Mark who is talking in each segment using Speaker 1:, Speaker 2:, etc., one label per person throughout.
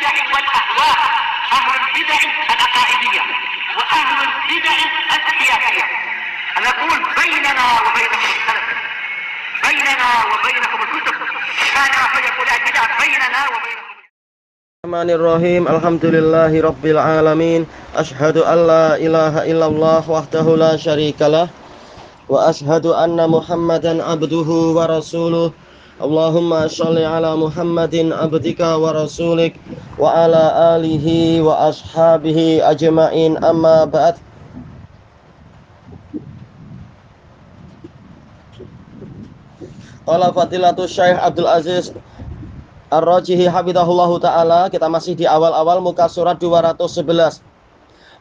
Speaker 1: البدع والأهواء، أهل البدع العقائدية وأهل البدع السياسية. نقول بيننا وبينكم السلف، بيننا وبينكم الكتب، كان فيقول البدع بيننا وبينكم.
Speaker 2: Bismillahirrahmanirrahim. Alhamdulillahi rabbil alamin. Asyhadu an la ilaha illallah wahdahu la syarikalah wa asyhadu anna Muhammadan abduhu wa rasuluh. Allahumma shalli ala Muhammadin abdika wa rasulik wa ala alihi wa ashabihi ajma'in, amma ba'd. Qala fadilatul Syekh Abdul Aziz Ar-Rajihi hafizahullahu ta'ala. Kita masih di awal-awal muka surat 211.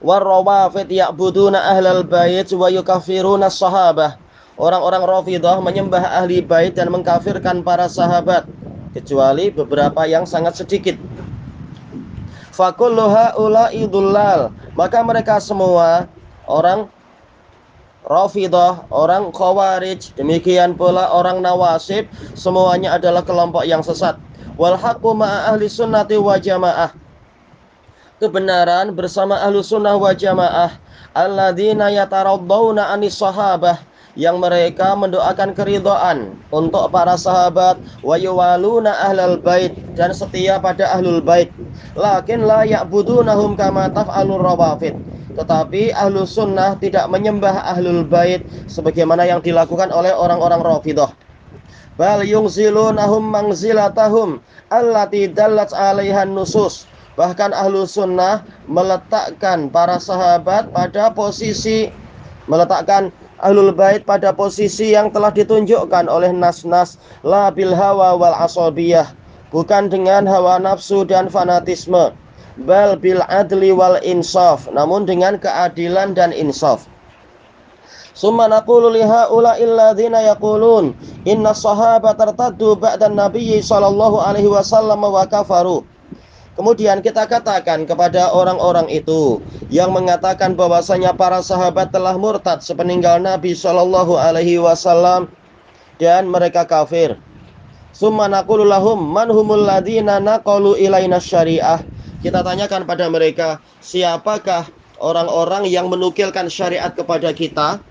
Speaker 2: Warrawafid ya'buduna ahlal bait wa yukafiruna sahabah. Orang-orang Rafidhah menyembah ahli bait dan mengkafirkan para sahabat, kecuali beberapa yang sangat sedikit. Fakullu haula'i dhullal. Maka mereka semua orang Rafidhah, orang Khawarij, demikian pula orang Nawasib, semuanya adalah kelompok yang sesat. Wal haqqu ma'a ahli sunnati wa jamaah. Kebenaran bersama ahlu sunnah wa jamaah. Alladzina yataraddawna anis sahabah, yang mereka mendoakan keridhaan untuk para sahabat. Wa yuwaluna ahlal bait, dan setia pada ahlul bait. Lakin la ya'budunahum kama taf'alur rawafid. Tetapi ahlu sunnah tidak menyembah ahlul bait sebagaimana yang dilakukan oleh orang-orang Rafidhah. Bal yungzilunahum mangzilatahum allati dallat 'alaihan nusus. Bahkan ahlu sunnah meletakkan para sahabat pada posisi, meletakkan ahlul bait pada posisi yang telah ditunjukkan oleh nas-nas, la bil hawa wal asabiyah, bukan dengan hawa nafsu dan fanatisme, bal bil adli wal insaf, namun dengan keadilan dan insaf. Summa naqulu li haula'il ladzina yaqulun inna sahabata tartaddu ba'da nabiyyi sallallahu alaihi wasallam wa kafaru. Kemudian kita katakan kepada orang-orang itu yang mengatakan bahwasanya para sahabat telah murtad sepeninggal Nabi sallallahu alaihi wasallam dan mereka kafir. Summa naqulu lahum man humul ladzina naqalu ilaina syariah. Kita tanyakan pada mereka, siapakah orang-orang yang menukilkan syariat kepada kita?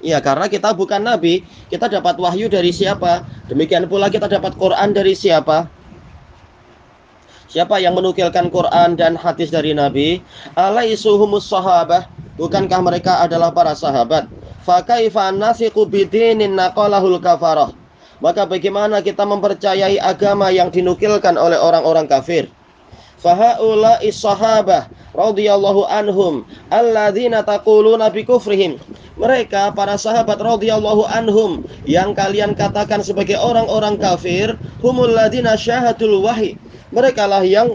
Speaker 2: Ya, karena kita bukan nabi, kita dapat wahyu dari siapa? Demikian pula kita dapat Quran dari siapa? Siapa yang menukilkan Quran dan hadis dari Nabi? Alaisuhumus sahabah, bukankah mereka adalah para sahabat? Fa kaifa nasiqu bidinin naqalahul kafarah. Maka bagaimana kita mempercayai agama yang dinukilkan oleh orang-orang kafir? Fahaula'is sahabah radhiyallahu anhum alladzina taquluna bi kufrihim. Mereka para sahabat radhiyallahu anhum yang kalian katakan sebagai orang-orang kafir, humul ladzina syahadul wahyi. Mereka lah yang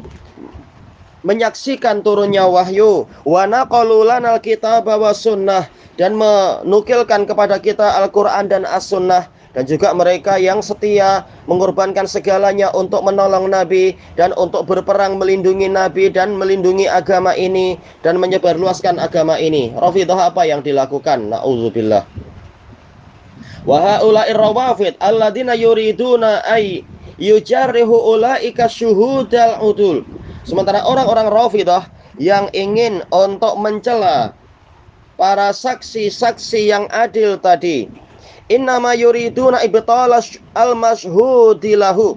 Speaker 2: menyaksikan turunnya wahyu, wa naqalu lanal kitaba was sunnah, dan menukilkan kepada kita Al-Qur'an dan As-Sunnah. Dan juga mereka yang setia mengorbankan segalanya untuk menolong Nabi dan untuk berperang melindungi Nabi dan melindungi agama ini dan menyebarluaskan agama ini. Rafidhah apa yang dilakukan? Na'udzubillah. Wa haula'ir rawafid alladzina yuriduna ay yujarrihu ulaika syuhudal udul. Sementara orang-orang Rafidhah yang ingin untuk mencela para saksi-saksi yang adil tadi, innama yuriduna ibtala al-mashhudi lahu.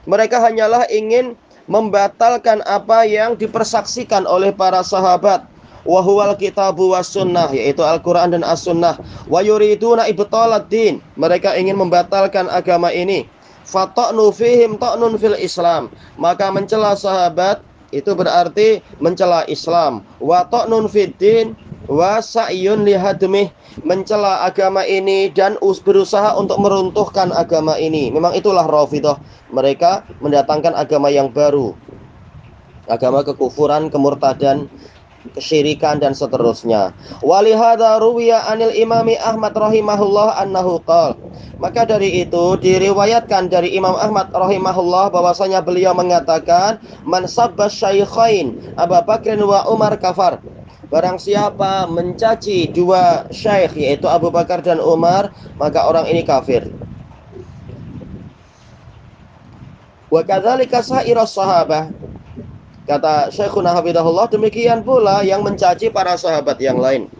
Speaker 2: Mereka hanyalah ingin membatalkan apa yang dipersaksikan oleh para sahabat. Wa huwal kitabu was sunnah, yaitu Al-Qur'an dan As-Sunnah. Wa yuriduna ibtalad din. Mereka ingin membatalkan agama ini. Fata'nu fihim ta'nun fil Islam. Maka mencela sahabat itu berarti mencela Islam. Wa ta'nun fid din wa sa'yun lihadmih, mencela agama ini dan berusaha untuk meruntuhkan agama ini. Memang itulah Rafidhah. Mereka mendatangkan agama yang baru, agama kekufuran, kemurtadan, kesyirikan dan seterusnya. Walihada ruwiya anil imami Ahmad rahimahullah annahu qala. Maka dari itu diriwayatkan dari Imam Ahmad rahimahullah bahwasanya beliau mengatakan, man sabba syaikhain Abu Bakr wa Umar kafar. Barang siapa mencaci dua syekh, yaitu Abu Bakar dan Umar, maka orang ini kafir. Wa kadzalika sa'iras sahabah. Kata Syekhuna Hafidahullah, demikian pula yang mencaci para sahabat yang lain.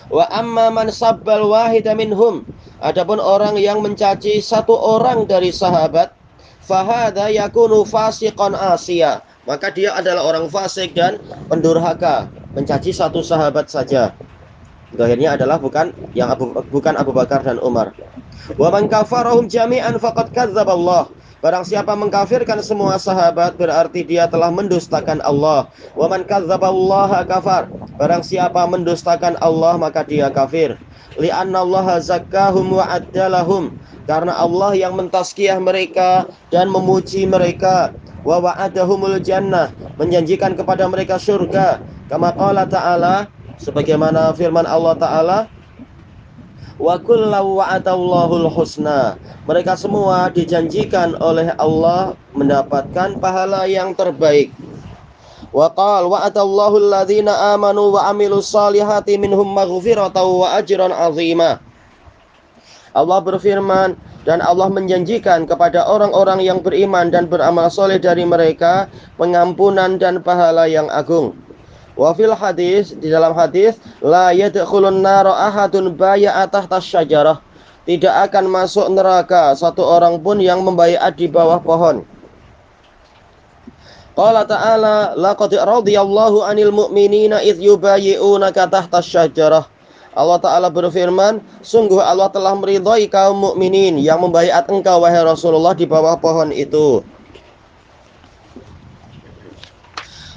Speaker 2: Wa amma man sabbal wahida minhum, adapun orang yang mencaci satu orang dari sahabat, fahada yakunu fasiqan asiya, maka dia adalah orang fasik dan pendurhaka, mencaci satu sahabat saja. Akhirnya adalah bukan Abu Bakar dan Umar. Wa man kafarahum jami'an faqad kadzdzaballah. Barang siapa mengkafirkan semua sahabat berarti dia telah mendustakan Allah. Wa man kadzdzaballaha kafar. Barang siapa mendustakan Allah maka dia kafir. Li'annallaha zakkahum wa addalahum. Karena Allah yang mentazkiyah mereka dan memuji mereka. Wa wa'adahumul jannah, menjanjikan kepada mereka surga. Kama qala ta'ala, sebagaimana firman Allah Ta'ala, wa kullu wa'adallahul husna, mereka semua dijanjikan oleh Allah mendapatkan pahala yang terbaik. Wa qala wa'adallahu alladhina amanu wa amilus salihati minhum maghfiratan wa ajran 'azima. Allah berfirman, dan Allah menjanjikan kepada orang-orang yang beriman dan beramal soleh dari mereka pengampunan dan pahala yang agung. Wa fil hadis, di dalam hadis, la yadkhulun nara ahadun baya'a tahta syajarah, tidak akan masuk neraka satu orang pun yang membaiat di bawah pohon. Qala ta'ala, laqad radiyallahu 'anil mu'minina idh yubayyi'unaka tahta syajarah. Allah Ta'ala berfirman, sungguh Allah telah meridhai kaum mukminin yang membaiat engkau wahai Rasulullah di bawah pohon itu.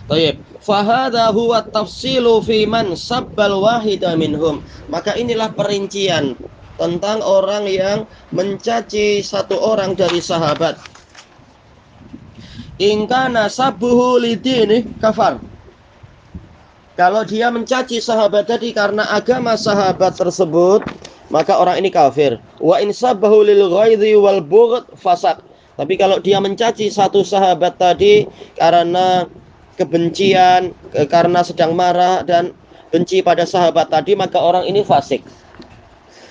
Speaker 2: Baik, fahadha huwa tafsilu fi man sabbal wahida minhum. Maka inilah perincian tentang orang yang mencaci satu orang dari sahabat. In kana sabbuhu lidini kafar. Kalau dia mencaci sahabat tadi karena agama sahabat tersebut, maka orang ini kafir. Wa in sabbahu lil ghaidhi wal bughd fasaq. Tapi kalau dia mencaci satu sahabat tadi karena kebencian, karena sedang marah dan benci pada sahabat tadi, maka orang ini fasik.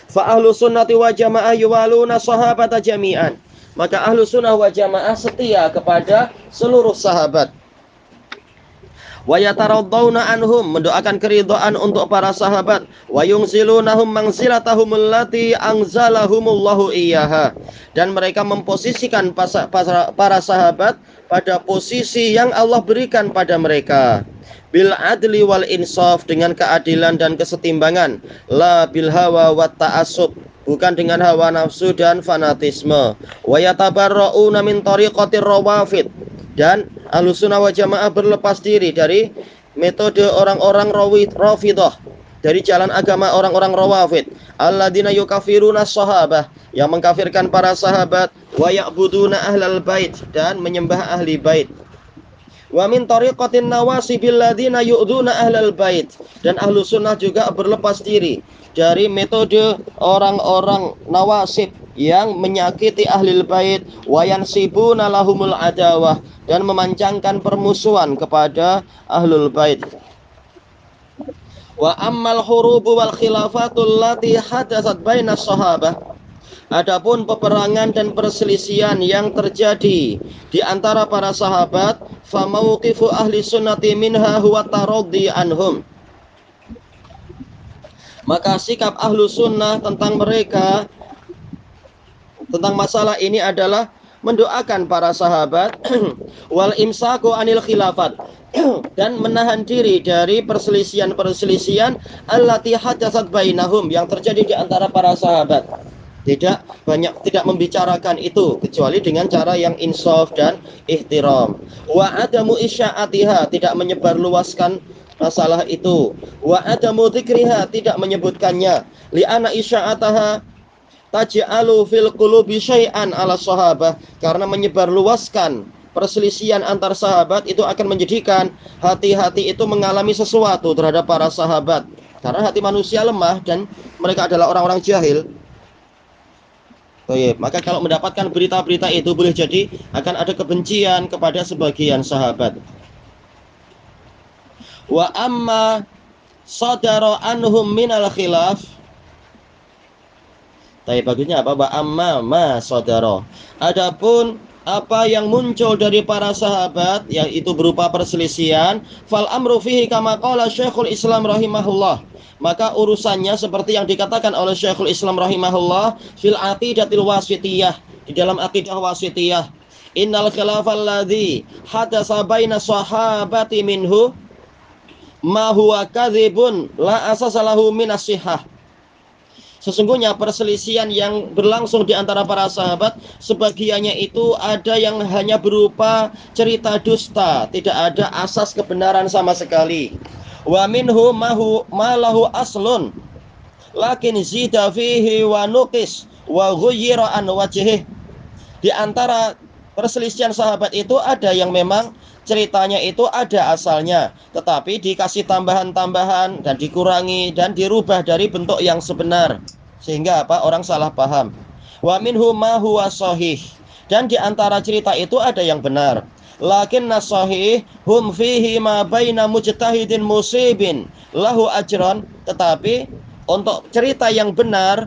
Speaker 2: Fa ahlu sunnati wa jamaah yuwaluna sahabata jami'an. Maka ahlu sunnah wa jamaah setia kepada seluruh sahabat. Wa yataraddawna anhum, mendoakan keridhaan untuk para sahabat. Wa yungzilunahum manzilatahum allati anzalahumullahu iyyaha. Dan mereka memposisikan para sahabat pada posisi yang Allah berikan pada mereka. Bil adli wal insaf, dengan keadilan dan kesetimbangan. La bil hawa wat ta'assub, bukan dengan hawa nafsu dan fanatisme. Wa yatabarra'una min tariqatir rawafid, dan Ahlussunnah wal Jamaah berlepas diri dari metode orang-orang Rafidah, dari jalan agama orang-orang Rawafid. Alladzina yukafiruna sahabah, yang mengkafirkan para sahabat. Wa ya'buduna ahlal bait, dan menyembah ahli bait. Wa min tariqatin nawasibil ladzina yu'dzuna ahlal bait, dan Ahlussunnah juga berlepas diri dari metode orang-orang nawasib yang menyakiti ahlul bait. Wa yansibuna lahumul adawah, dan memancangkan permusuhan kepada ahlul bait. Wa ammal hurubu wal khilafatul lati hadatsat bainas sahabah, adapun peperangan dan perselisihan yang terjadi di antara para sahabat, fa mauqifu ahli sunnati minha huwa taraddi anhum, maka sikap ahlu sunnah tentang mereka, tentang masalah ini adalah mendoakan para sahabat, wal imsaku anil khilafat, dan menahan diri dari perselisihan-perselisihan allati hadatsat bainahum, yang terjadi di antara para sahabat. Tidak membicarakan itu kecuali dengan cara yang insaf dan ihtiram. Wa adamu isya'atiha, tidak menyebarluaskan masalah itu. Wa adamu dzikriha, tidak menyebutkannya. Li anna isya'ataha taj'alu fil qulubi syai'an ala sahabah, karena menyebarluaskan perselisihan antar sahabat itu akan menjadikan hati-hati itu mengalami sesuatu terhadap para sahabat, karena hati manusia lemah dan mereka adalah orang-orang jahil. Baik, maka kalau mendapatkan berita-berita itu boleh jadi akan ada kebencian kepada sebagian sahabat. Wa amma sadara anhum minal khilaf, tapi bagusnya apa? Wa amma ma sadara, adapun apa yang muncul dari para sahabat, yaitu berupa perselisihan, fal amru fihi kama qala Syekhul Islam rahimahullah. Maka urusannya seperti yang dikatakan oleh Syekhul Islam rahimahullah fil aqidatil wasitiyah, di dalam akidah wasitiyah. Innal khilafal ladzi hadatsa baina sahabati minhu ma huwa kadzibun la asasalahu minas sihah. Sesungguhnya perselisihan yang berlangsung di antara para sahabat, sebagiannya itu ada yang hanya berupa cerita dusta, tidak ada asas kebenaran sama sekali. Wa minhu ma lahu aslun lakin zida fihi wa nuqis wa ghayyira an wajhihi. Di antara perselisihan sahabat itu ada yang memang ceritanya itu ada asalnya, tetapi dikasih tambahan-tambahan dan dikurangi dan dirubah dari bentuk yang sebenar, sehingga orang salah paham. Wa minhu ma huwa sahih, dan di antara cerita itu ada yang benar. Lakinna sahih hum fihi ma baina mujtahidin musibin lahu ajran, tetapi untuk cerita yang benar,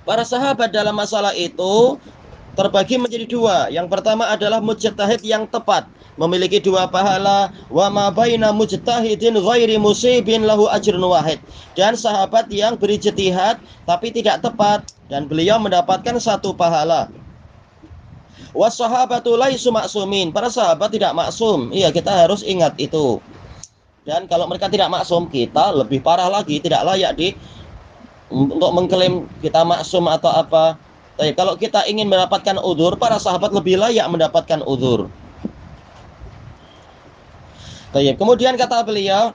Speaker 2: para sahabat dalam masalah itu terbagi menjadi dua. Yang pertama adalah mujtahid yang tepat, memiliki 2 pahala. Wa ma baina mujtahidin ghairi musibin lahu ajrun wahid, dan sahabat yang berijtihad tapi tidak tepat dan beliau mendapatkan 1 pahala. Was sahabatu laisu maksumin, para sahabat tidak maksum. Iya, kita harus ingat itu. Dan kalau mereka tidak maksum, kita lebih parah lagi, tidak layak untuk mengklaim kita maksum atau apa. Tapi kalau kita ingin mendapatkan udzur, para sahabat lebih layak mendapatkan udzur. Baik, kemudian kata beliau,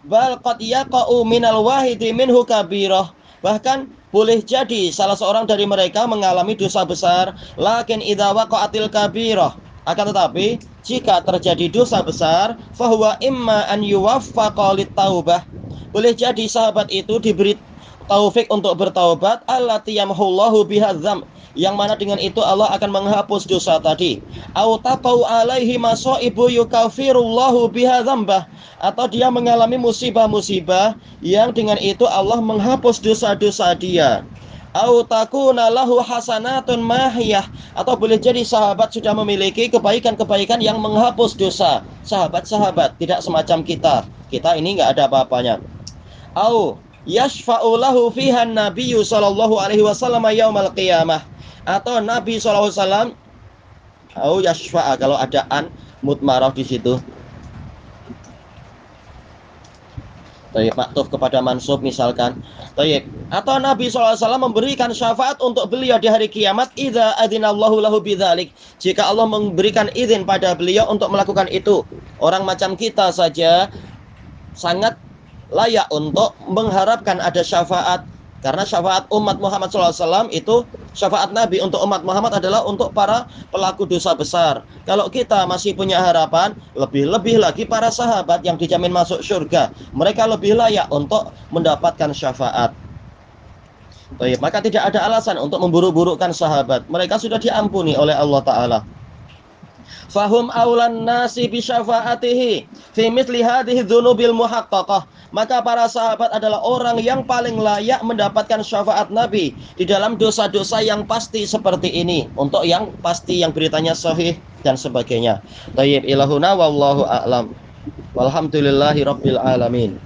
Speaker 2: bal qad yaqa'u minal wahidi minhu kabirah, bahkan boleh jadi salah seorang dari mereka mengalami dosa besar. Lakin idza waqa'atil kabirah, akan tetapi jika terjadi dosa besar, fahuwa imma an yuwaffaqa lit taubah, boleh jadi sahabat itu diberi taufik untuk bertaubat, allati yamhullahu biha dzam, yang mana dengan itu Allah akan menghapus dosa tadi. Au taqau alaihi masaibu yukafirullahu biha dzambah, atau dia mengalami musibah-musibah yang dengan itu Allah menghapus dosa-dosa dia. Au takuna lahu hasanatun mahiyah, atau boleh jadi sahabat sudah memiliki kebaikan-kebaikan yang menghapus dosa. Sahabat-sahabat tidak semacam kita. Kita ini enggak ada apa-apanya. Au yashfa'u lahu fiha nabiyyu sallallahu alaihi wasallam yaumal qiyamah, atau Nabi sallallahu alaihi wasallam, au yashfa'a, kalau ada an mutmarah di situ. Tayyib, maktuf kepada mansub misalkan. Tayyib, atau Nabi sallallahu alaihi wasallam memberikan syafaat untuk beliau di hari kiamat, idza adzinallahu lahu bidzalik, jika Allah memberikan izin pada beliau untuk melakukan itu. Orang macam kita saja sangat layak untuk mengharapkan ada syafaat, karena syafaat umat Muhammad SAW itu, syafaat Nabi untuk umat Muhammad adalah untuk para pelaku dosa besar. Kalau kita masih punya harapan, lebih-lebih lagi para sahabat yang dijamin masuk surga, mereka lebih layak untuk mendapatkan syafaat. Baik, maka tidak ada alasan untuk memburu-burukan sahabat, mereka sudah diampuni oleh Allah Ta'ala. Fahum aulan nasi bi syafaatihi fi mithli hadhihi dzunubil muhaqqaqah, maka para sahabat adalah orang yang paling layak mendapatkan syafaat Nabi di dalam dosa-dosa yang pasti seperti ini, untuk yang pasti, yang beritanya sahih dan sebagainya. Tayyib, ilahuna wallahu a'lam. Walhamdulillahi rabbil alamin.